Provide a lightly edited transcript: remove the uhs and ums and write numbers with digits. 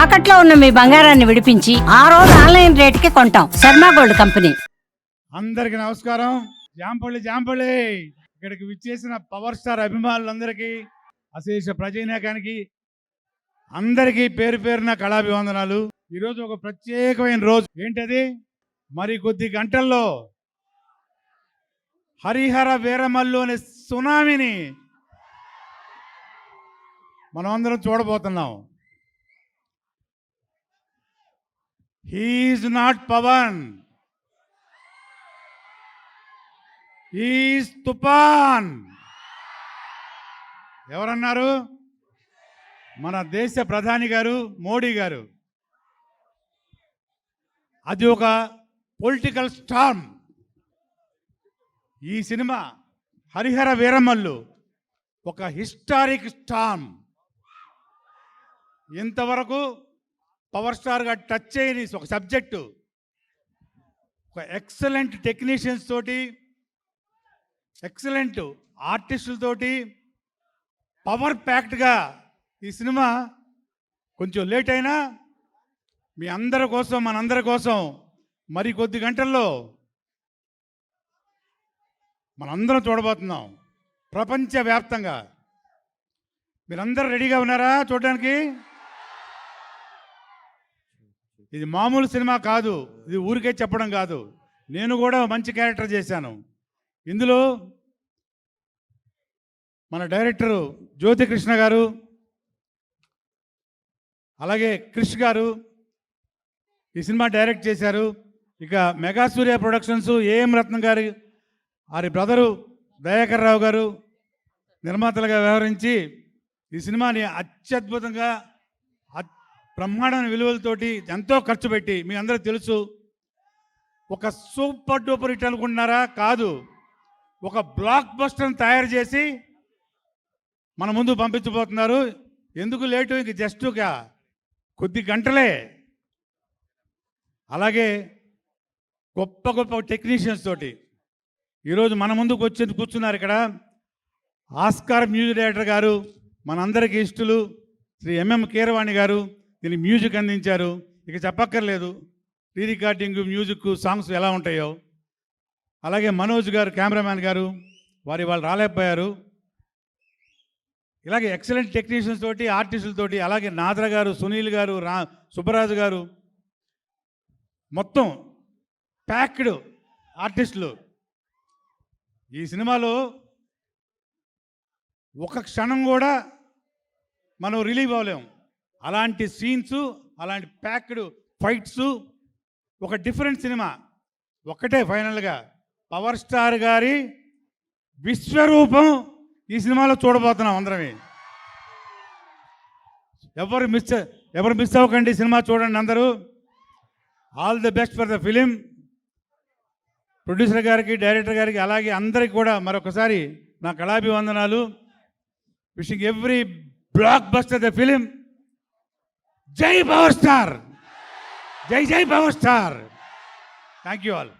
తాకట్లో ఉన్న మీ బంగారాన్ని విడిపించి ఆ రోజు ఆన్లైన్ రేటుకి కొంటాం. Sharma gold company. అందరికి నమస్కారం. జాంపల్లి ఇక్కడికి విచ్చేసిన పవర్ స్టార్ అభిమానులందరికీ, అశేష ప్రజానీకానికి అందరికీ పేరు పేరున కళాభివందనాలు. ఈరోజు ఒక ప్రత్యేకమైన రోజు. ఏంటది? మరి కొద్ది గంటల్లో హరిహర వీరమల్లు అనే సునామీని మనం అందరం చూడబోతున్నాం. He is not Pawan, he is Toofan. ఎవరన్నారు? మన దేశ ప్రధాని గారు మోడీ గారు. అది ఒక పొలిటికల్ స్టార్మ్. ఈ సినిమా హరిహర వీరమల్లు ఒక హిస్టారిక్ స్టార్మ్. ఇంతవరకు పవర్ స్టార్గా టచ్ చేయని ఒక సబ్జెక్టు, ఒక ఎక్సలెంట్ టెక్నీషియన్స్ తోటి, ఎక్సలెంట్ ఆర్టిస్టులతోటి పవర్ ప్యాక్డ్గా ఈ సినిమా కొంచెం లేట్ అయినా మీ అందరి కోసం, మనందరి కోసం మరి కొద్ది గంటల్లో మనందరం చూడబోతున్నాం ప్రపంచవ్యాప్తంగా. మీరందరూ రెడీగా ఉన్నారా చూడడానికి? ఇది మామూలు సినిమా కాదు, ఇది ఊరికే చెప్పడం కాదు. నేను కూడా మంచి క్యారెక్టర్ చేశాను ఇందులో. మన డైరెక్టరు జ్యోతికృష్ణ గారు, అలాగే క్రిష్ గారు ఈ సినిమా డైరెక్ట్ చేశారు. ఇక మెగా సూర్య ప్రొడక్షన్స్ ఏఎం రత్నం గారి వారి బ్రదరు దయాకర్ రావు గారు నిర్మాతలుగా వ్యవహరించి ఈ సినిమాని అత్యద్భుతంగా బ్రహ్మాండమైన విలువలతోటి ఎంతో ఖర్చు పెట్టి, మీ అందరూ తెలుసు, ఒక సూపర్ డూపర్ హిట్ అనుకుంటున్నారా? కాదు, ఒక బ్లాక్ బస్టర్ని తయారు చేసి మన ముందు పంపించబోతున్నారు. ఎందుకు లేటు? ఇంక జస్ట్ కొద్ది గంటలే. అలాగే గొప్ప గొప్ప టెక్నీషియన్స్ తోటి ఈరోజు మన ముందుకు వచ్చి కూర్చున్నారు. ఇక్కడ ఆస్కార్ మ్యూజిక్ డైరెక్టర్ గారు, మనందరికీ ఇష్టలు శ్రీ ఎంఎం కీరవాణి గారు దీనికి మ్యూజిక్ అందించారు. ఇక చెప్పక్కర్లేదు, రీ రికార్డింగ్, మ్యూజిక్, సాంగ్స్ ఎలా ఉంటాయో. అలాగే మనోజ్ గారు కెమెరామ్యాన్ గారు, వాళ్ళు రాలేకపోయారు. ఇలాగే ఎక్సలెంట్ టెక్నీషియన్స్ తోటి, ఆర్టిస్టులతోటి, అలాగే నాద్ర గారు, సునీల్ గారు, సుబ్బరాజు గారు, మొత్తం ప్యాక్డ్ ఆర్టిస్టులు. ఈ సినిమాలో ఒక క్షణం కూడా మనం రిలీవ్ అవ్వలేము. అలాంటి సీన్స్, అలాంటి ప్యాక్డ్ ఫైట్స్, ఒక డిఫరెంట్ సినిమా. ఒక్కటే ఫైనల్గా పవర్ స్టార్ గారి విశ్వరూపం ఈ సినిమాలో చూడబోతున్నాం అందరమే. ఎవరు మిస్ అవ్వకండి, సినిమా చూడండి అందరూ. All the best for the film. Producer గారికి, డైరెక్టర్ గారికి, అలాగే అందరికి కూడా మరొకసారి నా కళాభివందనాలు. Wishing every blockbuster the film. జై పవర్ స్టార్, జై జై power star. Thank you all.